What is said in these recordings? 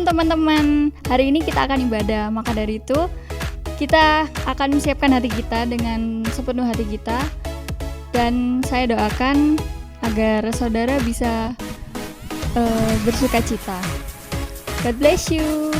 teman-teman, hari ini kita akan ibadah. Maka dari itu, kita akan menyiapkan hati kita dengan sepenuh hati kita. Dan saya doakan agar saudara bisa bersuka cita. God bless you.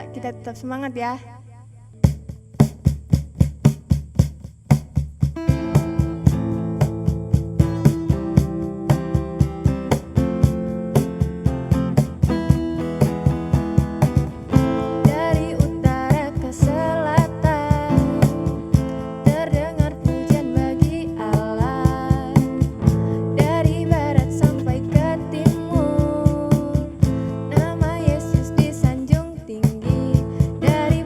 Kita tetap semangat ya. Dari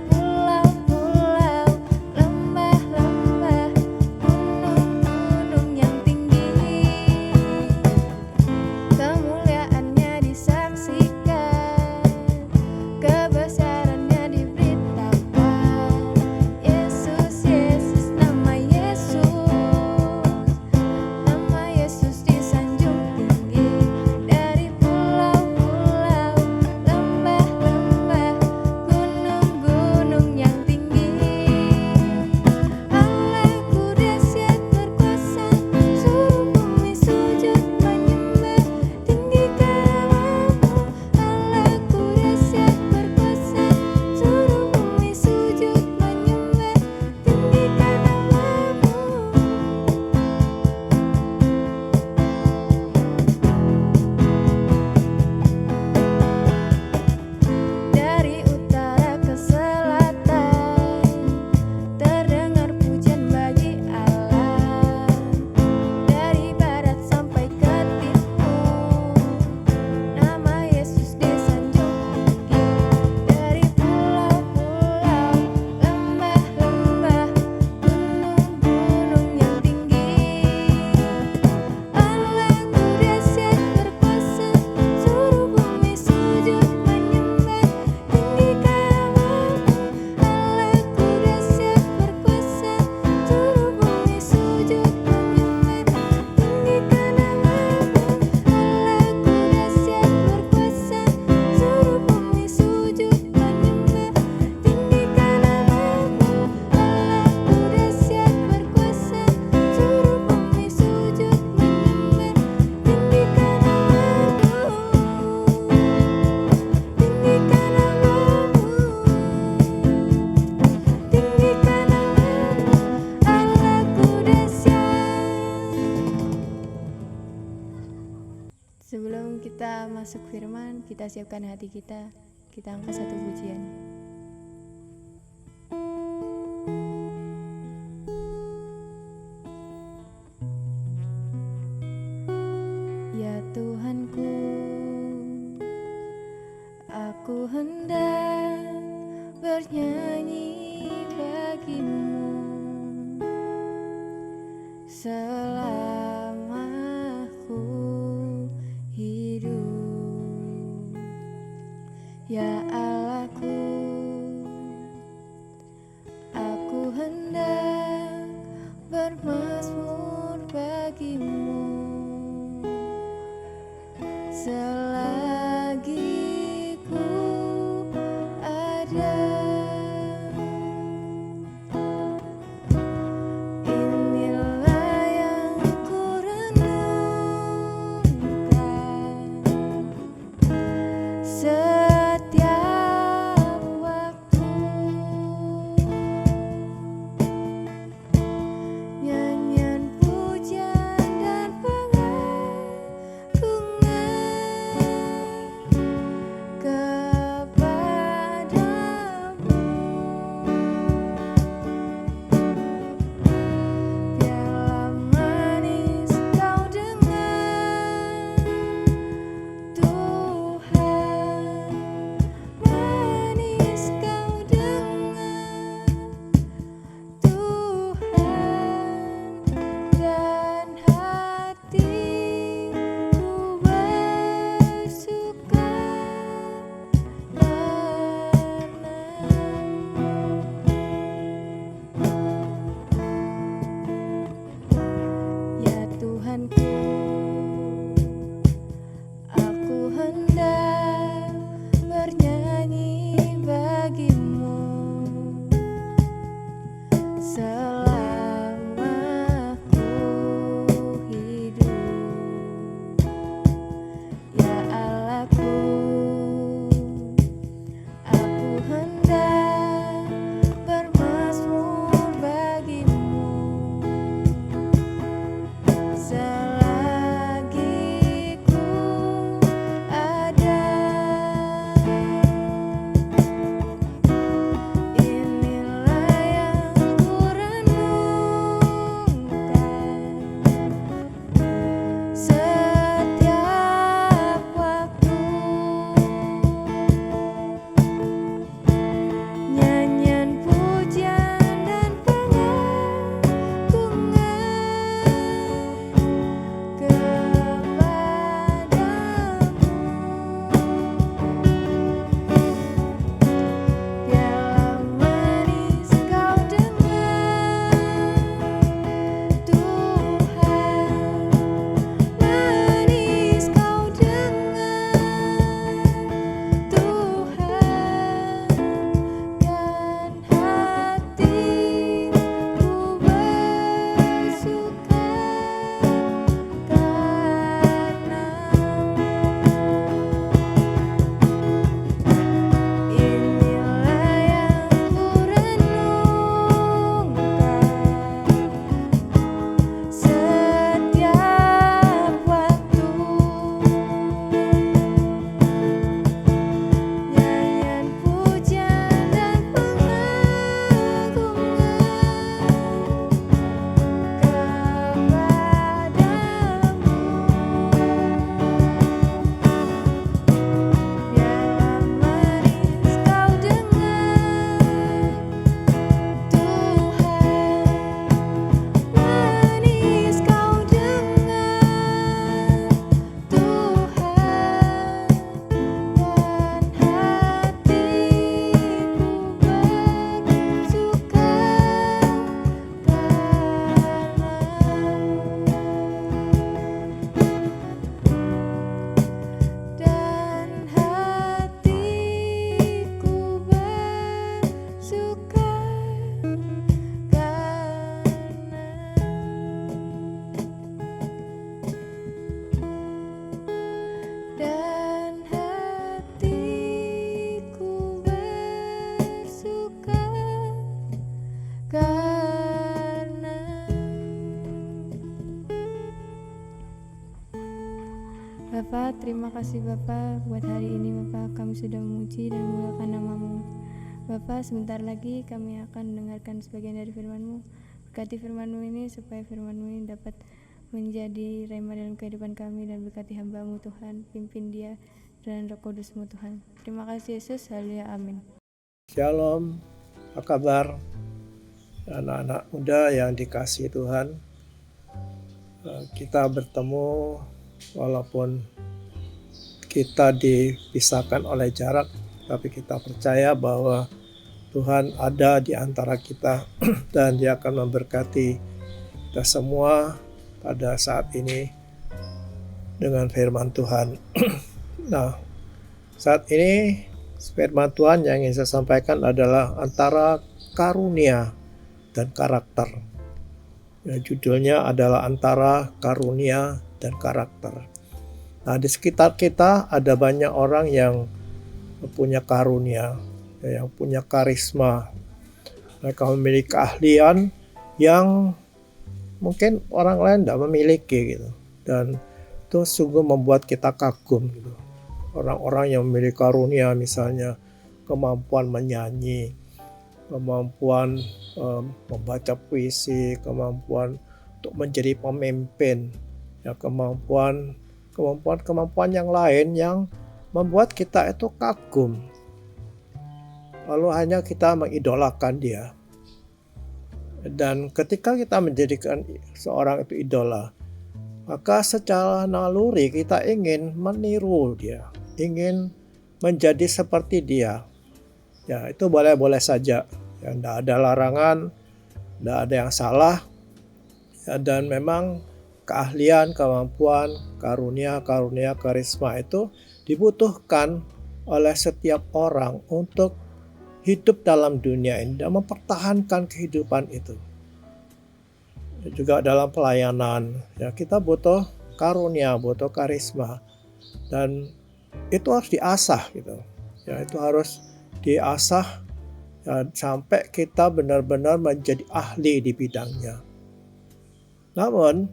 Sebelum kita masuk firman, kita siapkan hati kita. Kita angkat satu pujian. Ya Tuhanku, aku hendak bernyanyi bagimu selama ku hidup. Ya Allahku, aku hendak bermazmur bagimu selagi ku ada. Inilah yang ku renungkan setiap waktu. Nyanyian pujian dan pengagungan Bapa, terima kasih Bapa buat hari ini Bapa, kami sudah memuji dan memuliakan nama-Mu. Bapa, sebentar lagi kami akan mendengarkan sebagian dari firman-Mu. Berkati firman-Mu ini supaya firman-Mu ini dapat menjadi rema dalam kehidupan kami, dan berkati hamba-Mu Tuhan, pimpin dia dan Roh Kudus-Mu Tuhan. Terima kasih Yesus, haleluya, amin. Shalom, apa kabar anak-anak muda yang dikasihi Tuhan? Kita bertemu walaupun kita dipisahkan oleh jarak, tapi kita percaya bahwa Tuhan ada di antara kita dan Dia akan memberkati kita semua pada saat ini dengan firman Tuhan. Nah, saat ini firman Tuhan yang ingin saya sampaikan adalah antara karunia dan karakter. Ya, judulnya adalah antara karunia dan karakter. Nah, di sekitar kita ada banyak orang yang punya karunia, yang punya karisma. Mereka memiliki keahlian yang mungkin orang lain tidak memiliki gitu. Dan itu sungguh membuat kita kagum gitu. Orang-orang yang memiliki karunia, misalnya kemampuan menyanyi, kemampuan membaca puisi, kemampuan untuk menjadi pemimpin, ya, kemampuan yang lain yang membuat kita itu kagum. Lalu hanya kita mengidolakan dia. Dan ketika kita menjadikan seorang itu idola, maka secara naluri kita ingin meniru dia, ingin menjadi seperti dia. Ya, itu boleh-boleh saja. Ya, tidak ada larangan, tidak ada yang salah. Ya, dan memang keahlian, kemampuan, karunia, karisma itu dibutuhkan oleh setiap orang untuk hidup dalam dunia ini dan mempertahankan kehidupan itu. Juga dalam pelayanan, ya, kita butuh karunia, butuh karisma, dan itu harus diasah gitu. Ya, itu harus diasah ya, sampai kita benar-benar menjadi ahli di bidangnya. Namun,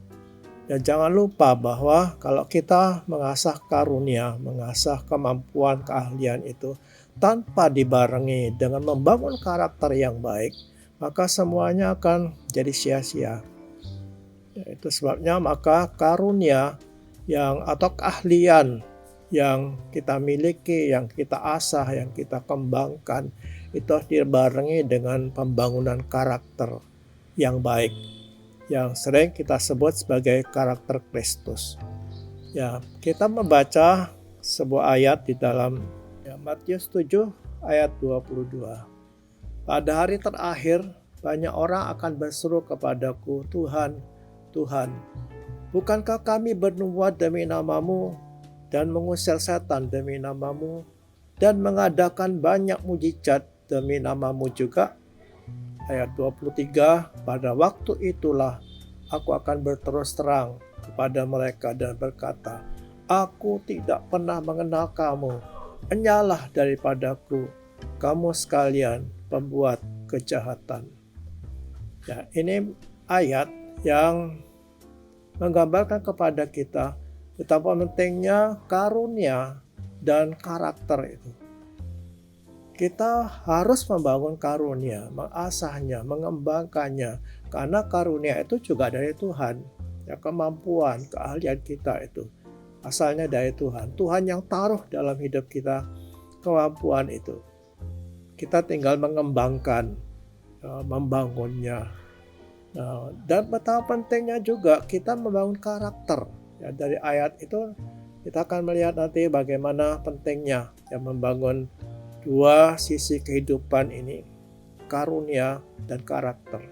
ya, jangan lupa bahwa kalau kita mengasah karunia, mengasah kemampuan, keahlian itu tanpa dibarengi dengan membangun karakter yang baik, maka semuanya akan jadi sia-sia. Ya, itu sebabnya maka karunia atau keahlian yang kita miliki, yang kita asah, yang kita kembangkan, itu harus dibarengi dengan pembangunan karakter yang baik, yang sering kita sebut sebagai karakter Kristus. Ya, kita membaca sebuah ayat di dalam Matius 7 ayat 22. Pada hari terakhir, banyak orang akan berseru kepadaku, Tuhan, Tuhan, bukankah kami bernubuat demi namamu dan mengusir setan demi namamu dan mengadakan banyak mujizat demi namamu juga? Ayat 23, pada waktu itulah aku akan berterus terang kepada mereka dan berkata, aku tidak pernah mengenal kamu, enyalah daripadaku, kamu sekalian pembuat kejahatan. Ya, ini ayat yang menggambarkan kepada kita betapa pentingnya karunia dan karakter itu. Kita harus membangun karunia, mengasahnya, mengembangkannya, karena karunia itu juga dari Tuhan. Ya, kemampuan, keahlian kita itu asalnya dari Tuhan. Tuhan yang taruh dalam hidup kita kemampuan itu. Kita tinggal mengembangkan, membangunnya. Dan betapa pentingnya juga kita membangun karakter. Ya, dari ayat itu kita akan melihat nanti bagaimana pentingnya membangun dua sisi kehidupan ini, karunia dan karakter.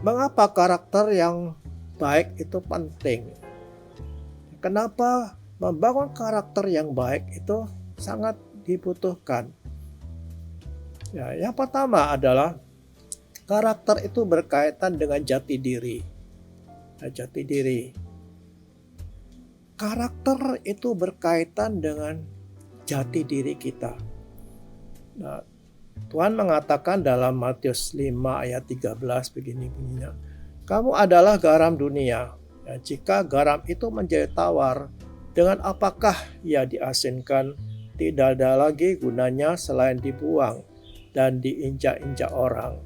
Mengapa karakter yang baik itu penting? Kenapa membangun karakter yang baik itu sangat dibutuhkan? Ya, yang pertama adalah karakter itu berkaitan dengan jati diri. Ya, jati diri. Karakter itu berkaitan dengan jati diri kita. Nah, Tuhan mengatakan dalam Matius 5 ayat 13 begini bunyinya. Kamu adalah garam dunia. Ya, jika garam itu menjadi tawar, Dengan apakah ia diasinkan? Tidak ada lagi gunanya selain dibuang dan diinjak-injak orang.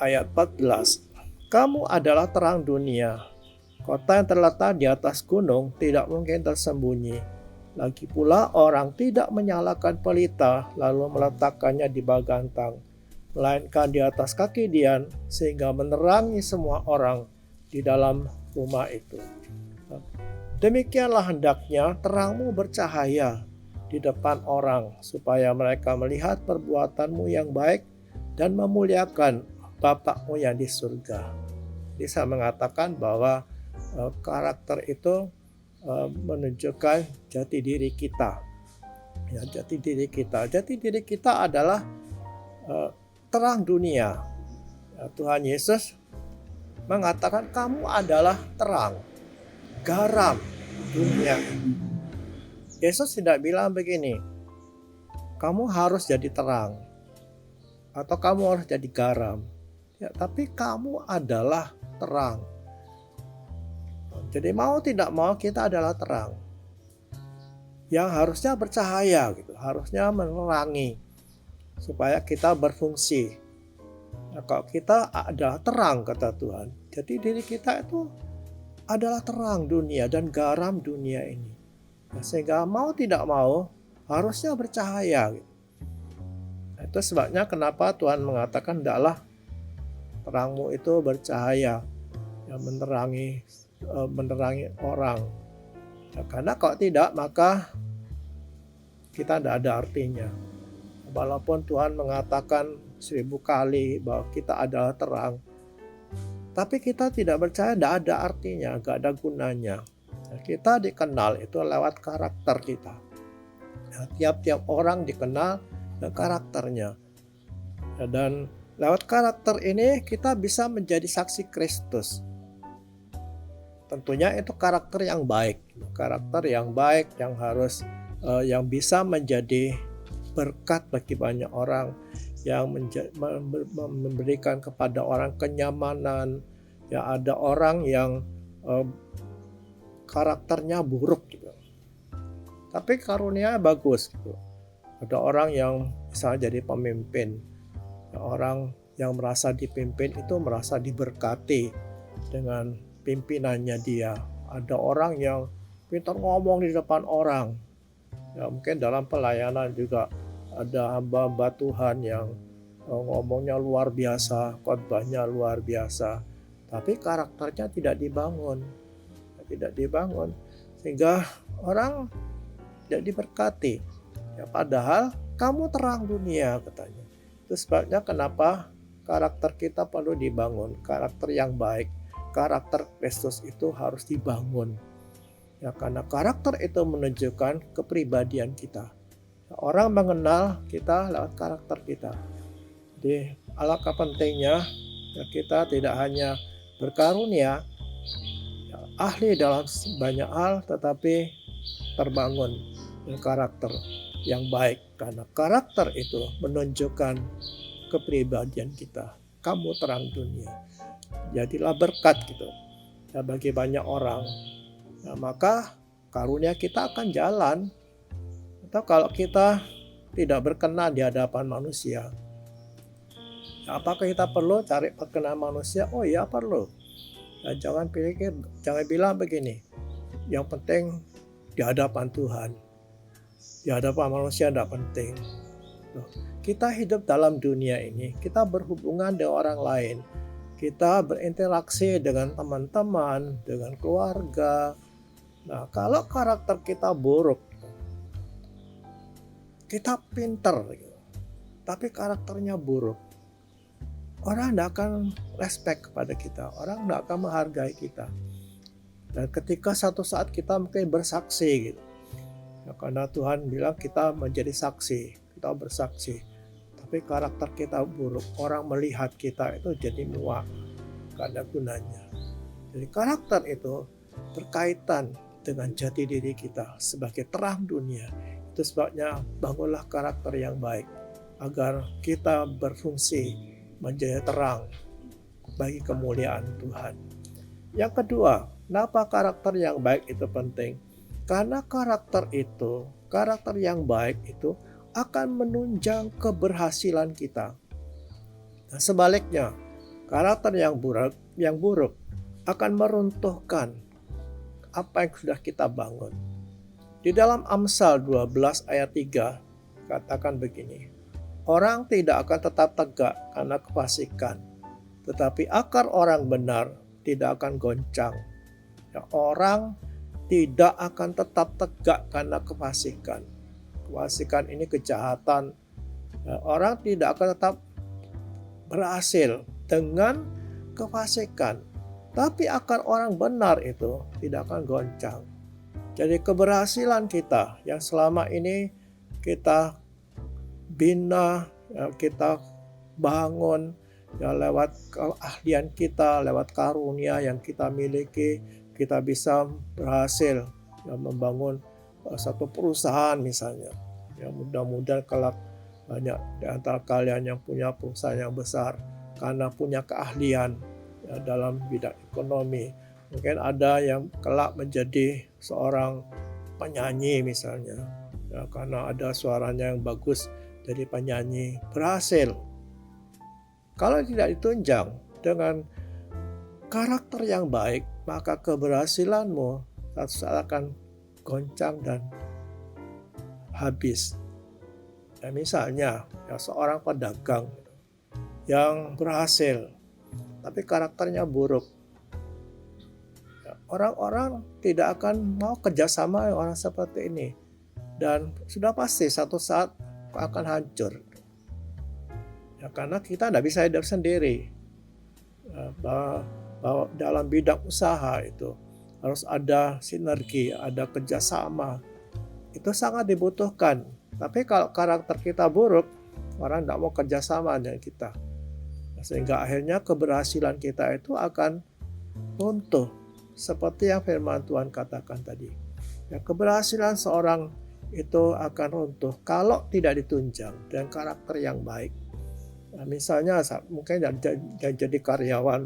Ayat 14. Kamu adalah terang dunia. Kota yang terletak di atas gunung tidak mungkin tersembunyi. Lagi pula orang tidak menyalakan pelita lalu meletakkannya di bawah gantang, melainkan di atas kaki dian sehingga menerangi semua orang di dalam rumah itu. Demikianlah hendaknya terangmu bercahaya di depan orang, supaya mereka melihat perbuatanmu yang baik dan memuliakan Bapakmu yang di surga. Jadi saya mengatakan bahwa karakter itu menunjukkan jati diri kita. Ya, jati diri kita. Jati diri kita adalah terang dunia. Ya, Tuhan Yesus mengatakan kamu adalah terang, garam dunia. Yesus tidak bilang begini, kamu harus jadi terang atau kamu harus jadi garam. Ya, tapi kamu adalah terang. Jadi mau tidak mau kita adalah terang yang harusnya bercahaya gitu, harusnya menerangi supaya kita berfungsi. Nah, kalau kita adalah terang kata Tuhan, jadi diri kita itu adalah terang dunia dan garam dunia ini. Nah, sehingga mau tidak mau harusnya bercahaya. Nah, itu sebabnya kenapa Tuhan mengatakan hendaklah terangmu itu bercahaya, yang menerangi orang. Nah, karena kalau tidak maka kita tidak ada artinya. Walaupun Tuhan mengatakan 1000 kali bahwa kita adalah terang, tapi kita tidak percaya, tidak ada artinya, tidak ada gunanya. Kita dikenal itu lewat karakter kita. Nah, tiap-tiap orang dikenal dengan karakternya. Dan lewat karakter ini kita bisa menjadi saksi Kristus. Tentunya itu karakter yang baik. Karakter yang baik yang harus yang bisa menjadi berkat bagi banyak orang, yang memberikan kepada orang kenyamanan. Ya, ada orang yang karakternya buruk gitu. Tapi karunia bagus gitu. Ada orang yang misalnya jadi pemimpin. Orang yang merasa dipimpin itu merasa diberkati dengan pimpinannya dia. Ada orang yang pintar ngomong di depan orang. Ya, mungkin dalam pelayanan juga ada hamba-hamba Tuhan yang ngomongnya luar biasa, khotbahnya luar biasa. Tapi karakternya tidak dibangun. Sehingga orang tidak diberkati. Ya, padahal kamu terang dunia katanya. Itu sebabnya kenapa karakter kita perlu dibangun. Karakter yang baik, karakter Kristus itu harus dibangun. Ya, karena karakter itu menunjukkan kepribadian kita. Ya, orang mengenal kita lewat karakter kita. Jadi alangkah pentingnya ya, kita tidak hanya berkarunia, ahli dalam banyak hal, tetapi terbangun dengan karakter yang baik, karena karakter itu menunjukkan kepribadian kita. Kamu terang dunia, jadilah berkat gitu ya, bagi banyak orang. Nah, maka karunia kita akan jalan. Atau kalau kita tidak berkenan di hadapan manusia, apakah kita perlu cari perkenan manusia? Oh ya, perlu. Nah, jangan bilang begini, yang penting di hadapan Tuhan, di hadapan manusia tidak penting. Loh, kita hidup dalam dunia ini, kita berhubungan dengan orang lain, kita berinteraksi dengan teman-teman, dengan keluarga. Nah, kalau karakter kita buruk, kita pinter, tapi karakternya buruk, orang tidak akan respect kepada kita, orang tidak akan menghargai kita. Dan ketika satu saat kita mungkin bersaksi gitu, ya, karena Tuhan bilang kita menjadi saksi, kita bersaksi, tapi karakter kita buruk, orang melihat kita itu jadi muak, gak ada gunanya. Jadi karakter itu berkaitan dengan jati diri kita sebagai terang dunia. Itu sebabnya bangunlah karakter yang baik agar kita berfungsi menjadi terang bagi kemuliaan Tuhan. Yang kedua, kenapa karakter yang baik itu penting? Karena karakter yang baik itu akan menunjang keberhasilan kita. Dan sebaliknya, karakter yang buruk akan meruntuhkan apa yang sudah kita bangun. Di dalam Amsal 12 ayat 3 katakan begini, orang tidak akan tetap tegak karena kefasikan, tetapi akar orang benar tidak akan goncang. Ya, orang tidak akan tetap tegak karena kefasikan. Kefasikan ini kejahatan. Ya, orang tidak akan tetap berhasil dengan kefasikan. Tapi akar orang benar itu tidak akan goncang. Jadi keberhasilan kita yang selama ini kita bina, ya, kita bangun, ya, lewat keahlian kita, lewat karunia yang kita miliki, kita bisa berhasil, ya, membangun satu perusahaan misalnya. Ya, mudah-mudahan kelak banyak di antara kalian yang punya perusahaan yang besar karena punya keahlian, ya, dalam bidang ekonomi. Mungkin ada yang kelak menjadi seorang penyanyi misalnya, ya, karena ada suaranya yang bagus jadi penyanyi, berhasil. Kalau tidak ditunjang dengan karakter yang baik, maka keberhasilanmu suatu saat akan goncang dan habis. Ya, misalnya ya, seorang pedagang yang berhasil tapi karakternya buruk, ya, orang-orang tidak akan mau kerjasama dengan orang seperti ini, dan sudah pasti satu saat akan hancur. Ya, karena kita tidak bisa hidup sendiri. Ya, bahwa dalam bidang usaha itu harus ada sinergi, ada kerjasama. Itu sangat dibutuhkan. Tapi kalau karakter kita buruk, orang tidak mau kerjasama dengan kita. Sehingga akhirnya keberhasilan kita itu akan runtuh. Seperti yang firman Tuhan katakan tadi. Ya, keberhasilan seorang itu akan runtuh kalau tidak ditunjang dengan karakter yang baik. Nah, misalnya mungkin jadi karyawan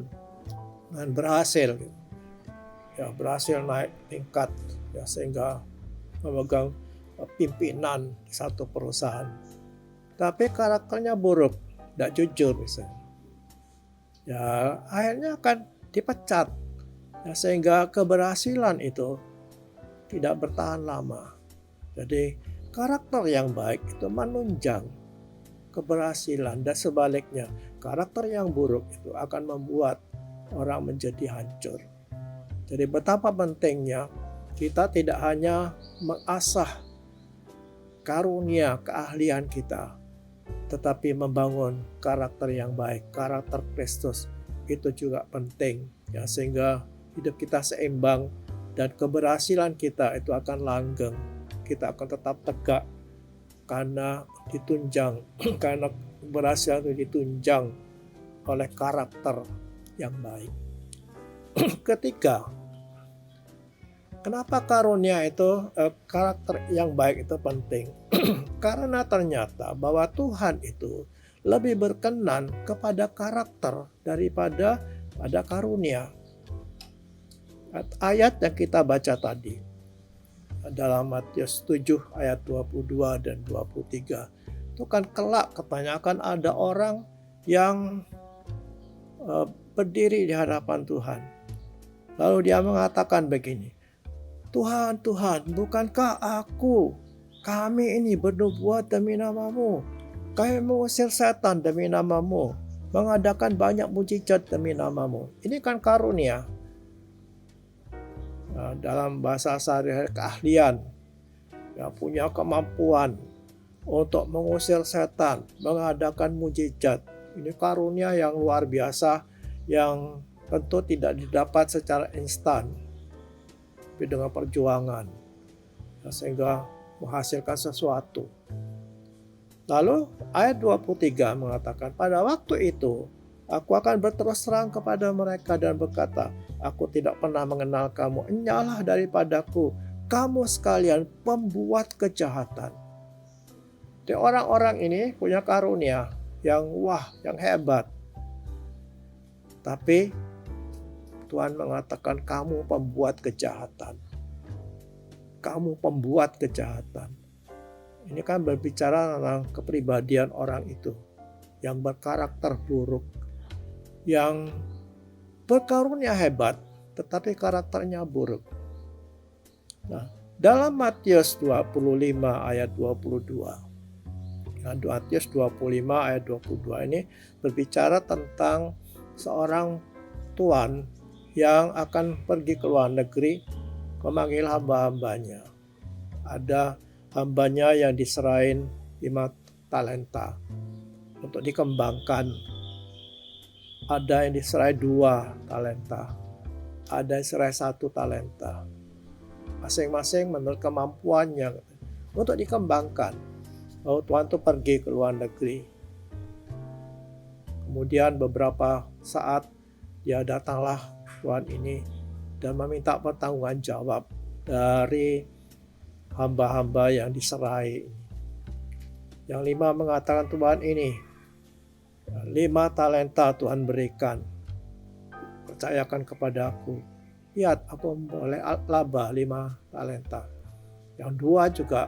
dan berhasil, ya, berhasil naik tingkat, ya, sehingga memegang pimpinan di satu perusahaan. Tapi karakternya buruk, tidak jujur misalnya. Ya, akhirnya akan dipecat, ya, sehingga keberhasilan itu tidak bertahan lama. Jadi karakter yang baik itu menunjang keberhasilan, dan sebaliknya karakter yang buruk itu akan membuat orang menjadi hancur. Jadi betapa pentingnya kita tidak hanya mengasah karunia keahlian kita, tetapi membangun karakter yang baik, karakter Kristus itu juga penting, ya, sehingga hidup kita seimbang dan keberhasilan kita itu akan langgeng. Kita akan tetap tegak karena ditunjang, karena keberhasilan itu ditunjang oleh karakter yang baik. Ketiga, kenapa karunia itu, karakter yang baik itu penting? Karena ternyata bahwa Tuhan itu lebih berkenan kepada karakter daripada pada karunia. Ayat yang kita baca tadi dalam Matius 7 ayat 22 dan 23 itu kan kelak katanya akan ada orang yang berdiri di hadapan Tuhan. Lalu dia mengatakan begini, Tuhan, Tuhan, bukankah kami ini bernubuat demi namamu, kami mengusir setan demi namamu, mengadakan banyak mujizat demi namamu. Ini kan karunia. Nah, dalam bahasa sehari-hari keahlian, ya, punya kemampuan untuk mengusir setan, mengadakan mujizat. Ini karunia yang luar biasa yang tentu tidak didapat secara instan, tapi dengan perjuangan, ya, sehingga menghasilkan sesuatu. Lalu ayat 23 mengatakan, pada waktu itu aku akan berterus terang kepada mereka dan berkata, aku tidak pernah mengenal kamu, enyahlah daripadaku, kamu sekalian pembuat kejahatan. Jadi orang-orang ini punya karunia yang yang hebat. Tapi Tuhan mengatakan kamu pembuat kejahatan. kamu pembuat kejahatan. Ini kan berbicara tentang kepribadian orang itu yang berkarakter buruk, yang berkarunia hebat, tetapi karakternya buruk. Nah, dalam Matius 25 ayat 22, Matius 25 ayat 22 ini berbicara tentang seorang tuan yang akan pergi ke luar negeri memanggil hamba-hambanya. Ada hambanya yang diserahin 5 talenta untuk dikembangkan. Ada yang diserai 2 talenta. Ada yang diserai 1 talenta. Masing-masing menurut kemampuannya untuk dikembangkan. Lalu tuan itu pergi ke luar negeri. Kemudian beberapa saat dia datanglah tuan ini dan meminta pertanggungan jawab dari hamba-hamba yang diserai. Yang 5 mengatakan, Tuhan ini 5 talenta Tuhan berikan. Percayakan kepada aku. Lihat, aku boleh laba 5 talenta. Yang 2 juga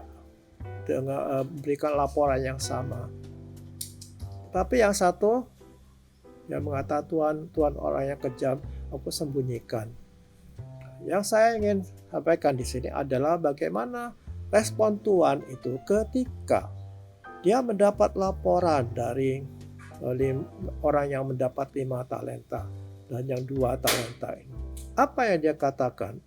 berikan laporan yang sama. Tapi yang 1 yang mengatakan, Tuhan orang yang kejam, aku sembunyikan. Yang saya ingin sampaikan di sini adalah bagaimana respon Tuhan itu ketika dia mendapat laporan dari orang yang mendapat 5 talenta dan yang 2 talenta ini. Apa yang dia katakan?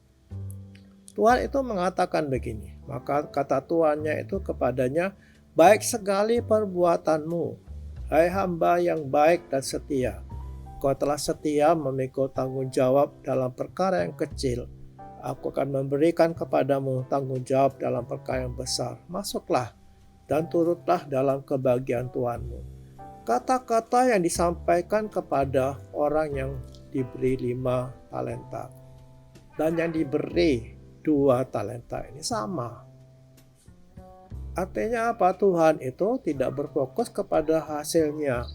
Tuhan itu mengatakan begini, maka kata tuannya itu kepadanya, baik sekali perbuatanmu, hai hamba yang baik dan setia. Kau telah setia memikul tanggung jawab dalam perkara yang kecil. Aku akan memberikan kepadamu tanggung jawab dalam perkara yang besar. Masuklah dan turutlah dalam kebahagiaan Tuhanmu. Kata-kata yang disampaikan kepada orang yang diberi 5 talenta dan yang diberi 2 talenta ini sama. Artinya apa? Tuhan itu tidak berfokus kepada hasilnya.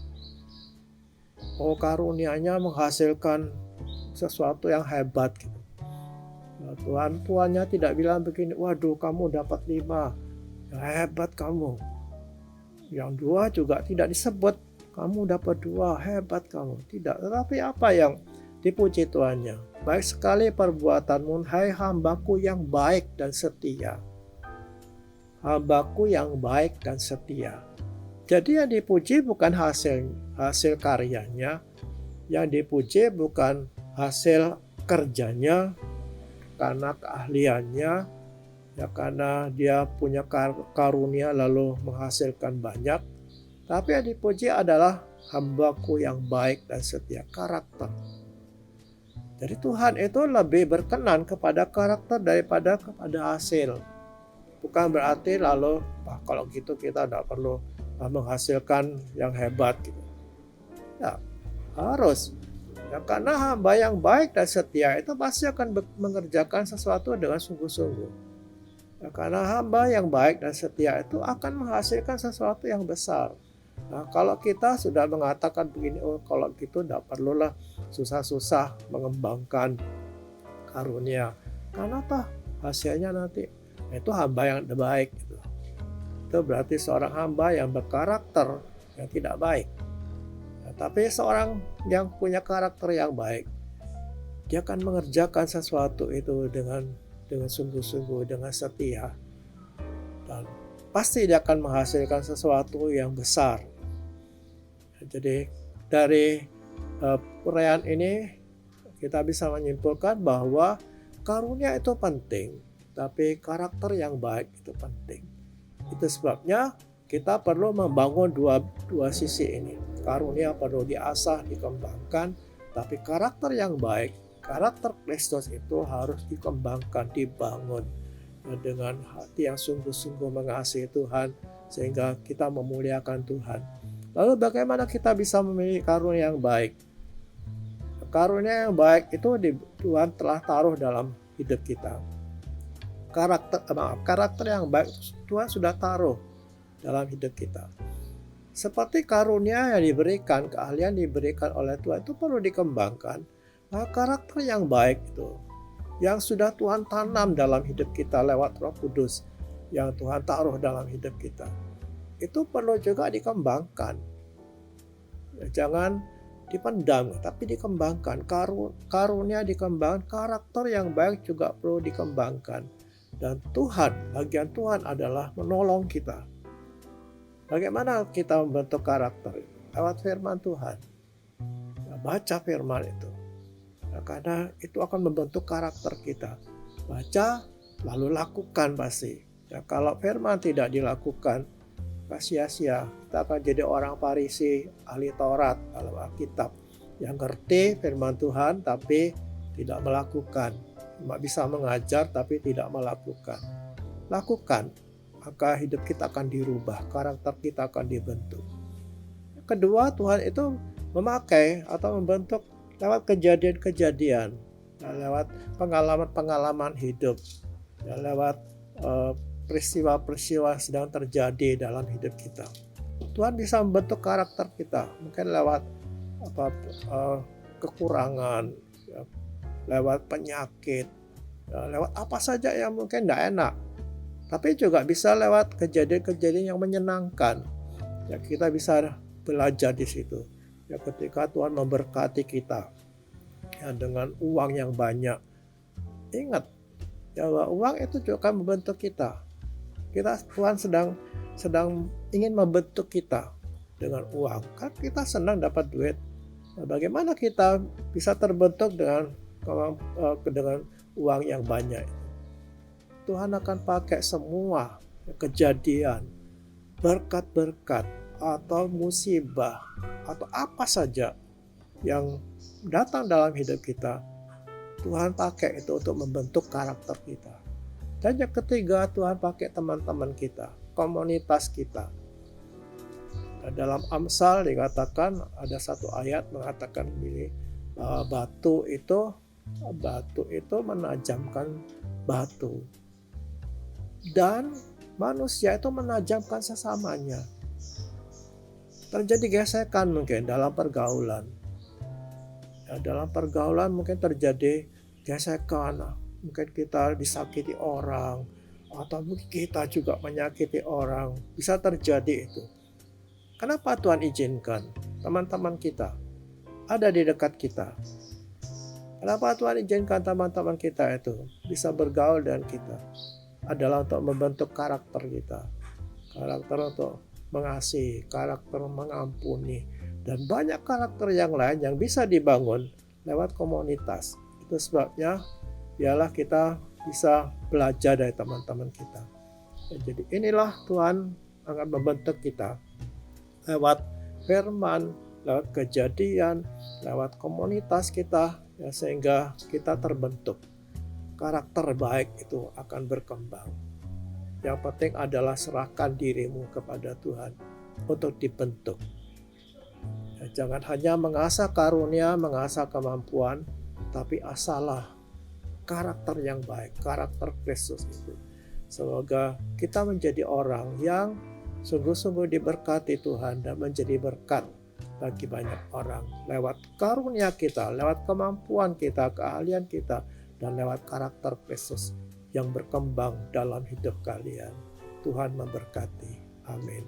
Oh, karunia-Nya menghasilkan sesuatu yang hebat gitu. Nah, tuannya tidak bilang begini, waduh kamu dapat 5, ya hebat kamu. Yang 2 juga tidak disebut, kamu dapat 2, hebat kamu. Tidak, tetapi apa yang dipuji tuannya? Baik sekali perbuatanmu, hai hambaku yang baik dan setia. Hambaku yang baik dan setia. Jadi yang dipuji bukan hasil karyanya, yang dipuji bukan hasil kerjanya, karena keahliannya, ya karena dia punya karunia lalu menghasilkan banyak. Tapi yang dipuji adalah hambaku yang baik dan setia, karakter. Jadi Tuhan itu lebih berkenan kepada karakter daripada kepada hasil. Bukan berarti lalu, kalau gitu kita tidak perlu menghasilkan yang hebat gitu. Ya, harus. Ya, karena hamba yang baik dan setia itu pasti akan mengerjakan sesuatu dengan sungguh-sungguh. Ya, karena hamba yang baik dan setia itu akan menghasilkan sesuatu yang besar. Nah, kalau kita sudah mengatakan begini, oh kalau gitu tidak perlulah susah-susah mengembangkan karunia. Karena apa? Hasilnya nanti itu hamba yang baik gitu. Itu berarti seorang hamba yang berkarakter yang tidak baik. Ya, tapi seorang yang punya karakter yang baik, dia akan mengerjakan sesuatu itu dengan sungguh-sungguh, dengan setia. Dan pasti dia akan menghasilkan sesuatu yang besar. Jadi dari uraian ini kita bisa menyimpulkan bahwa karunia itu penting, tapi karakter yang baik itu penting. Itu sebabnya kita perlu membangun dua sisi ini. Karunia perlu diasah, dikembangkan, tapi karakter yang baik, karakter Kristus itu harus dikembangkan, dibangun dengan hati yang sungguh-sungguh mengasihi Tuhan sehingga kita memuliakan Tuhan. Lalu bagaimana kita bisa memiliki karunia yang baik? Karunia yang baik itu Tuhan telah taruh dalam hidup kita. Karakter yang baik Tuhan sudah taruh dalam hidup kita. Seperti karunia yang diberikan, keahlian diberikan oleh Tuhan itu perlu dikembangkan. Nah, karakter yang baik itu yang sudah Tuhan tanam dalam hidup kita lewat Roh Kudus yang Tuhan taruh dalam hidup kita. Itu perlu juga dikembangkan. Jangan dipendam, tapi dikembangkan. Karunia dikembangkan, karakter yang baik juga perlu dikembangkan. Dan Tuhan, bagian Tuhan adalah menolong kita. Bagaimana kita membentuk karakter? Lewat firman Tuhan. Baca firman itu. Karena itu akan membentuk karakter kita. Baca, lalu lakukan pasti. Kalau firman tidak dilakukan, sia-sia. Kita akan jadi orang Farisi, ahli Taurat dalam Alkitab. Yang ngerti firman Tuhan tapi tidak melakukan. Cuma bisa mengajar tapi tidak melakukan. Lakukan, maka hidup kita akan dirubah, karakter kita akan dibentuk. Kedua, Tuhan itu memakai atau membentuk lewat kejadian-kejadian, lewat pengalaman-pengalaman hidup, lewat peristiwa-peristiwa sedang terjadi dalam hidup kita. Tuhan bisa membentuk karakter kita, mungkin lewat kekurangan, lewat penyakit, lewat apa saja yang mungkin tidak enak. Tapi juga bisa lewat kejadian-kejadian yang menyenangkan. Ya, kita bisa belajar di situ. Ya, ketika Tuhan memberkati kita ya, dengan uang yang banyak, ingat ya, bahwa uang itu juga akan membentuk kita. Tuhan sedang ingin membentuk kita dengan uang. Kan kita senang dapat duit. Nah, bagaimana kita bisa terbentuk dengan uang yang banyak? Tuhan akan pakai semua kejadian, berkat-berkat, atau musibah, atau apa saja yang datang dalam hidup kita. Tuhan pakai itu untuk membentuk karakter kita. Dan yang ketiga, Tuhan pakai teman-teman kita, komunitas kita. Dalam Amsal dikatakan, ada satu ayat mengatakan begini, batu itu menajamkan batu. Dan manusia itu menajamkan sesamanya. Terjadi gesekan mungkin dalam pergaulan. Ya, dalam pergaulan mungkin terjadi gesekan. Mungkin kita disakiti orang. Atau mungkin kita juga menyakiti orang. Bisa terjadi itu. Kenapa Tuhan izinkan teman-teman kita ada di dekat kita? Kenapa Tuhan izinkan teman-teman kita itu bisa bergaul dengan kita? Adalah untuk membentuk karakter kita. Karakter untuk mengasihi, karakter mengampuni, dan banyak karakter yang lain yang bisa dibangun lewat komunitas. Itu sebabnya biarlah kita bisa belajar dari teman-teman kita. Jadi inilah Tuhan akan membentuk kita lewat firman, lewat kejadian, lewat komunitas kita, ya, sehingga kita terbentuk. Karakter baik itu akan berkembang. Yang penting adalah serahkan dirimu kepada Tuhan untuk dibentuk. Ya, jangan hanya mengasah karunia, mengasah kemampuan, tapi asalah karakter yang baik, karakter Kristus itu. Semoga kita menjadi orang yang sungguh-sungguh diberkati Tuhan dan menjadi berkat bagi banyak orang. Lewat karunia kita, lewat kemampuan kita, keahlian kita, dan lewat karakter Kristus yang berkembang dalam hidup kalian. Tuhan memberkati. Amin.